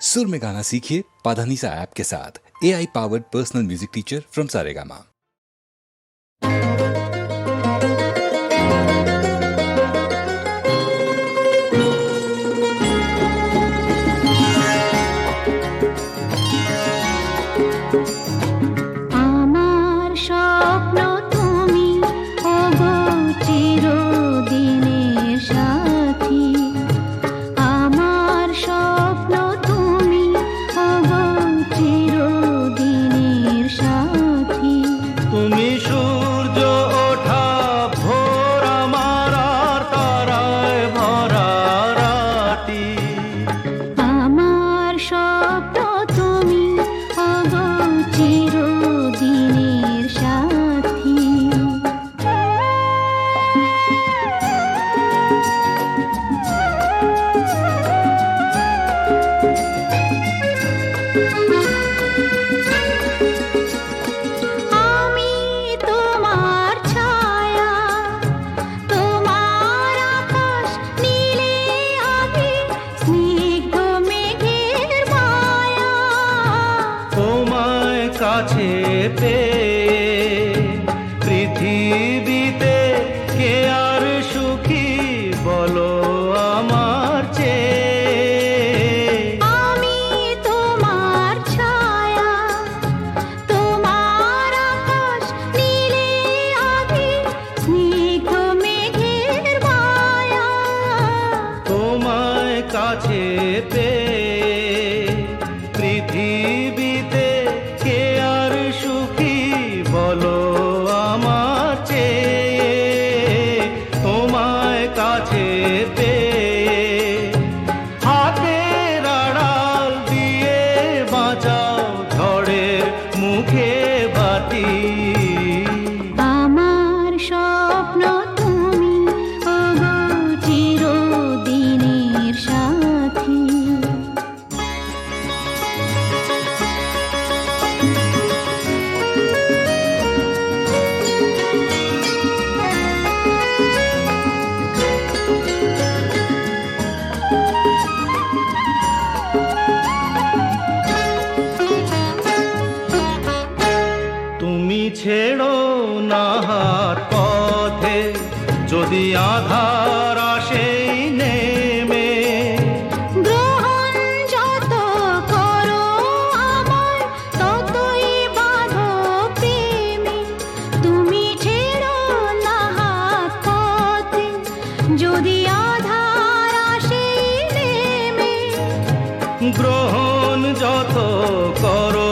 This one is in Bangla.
सुर में गाना सीखिए पाधानीसा ऐप के साथ। AI powered personal music teacher from Saregama. কাছে পেয়ে পৃথিবীতে কে আর সুখী বলো আমার চেয়ে। আমি তোমার ছায়া, তোমার আকাশ নীলে আভি, স্নিগ্ধ মেঘের মায়া। তোমায় কাছে পেয়ে পৃথিবীতে কে আর সুখী বলো আমার চেয়ে। তোমায় কাছে পেয়ে হাতের আড়াল দিয়ে বাঁচাও ঝড়ের মুখে বাতি। আমার স্বপ্ন তুমি, ওগো চিরদিনের সাথী। তুমি ছেড়ো না হাত পথে যদি আধার আসে নেমে। গ্রহণ যত করো আমায়, ততই বাঁধো প্রেমে। তুমি ছেড়ো না হাত পথে যদি আধার আসে নেমে। গ্রহণ যত করো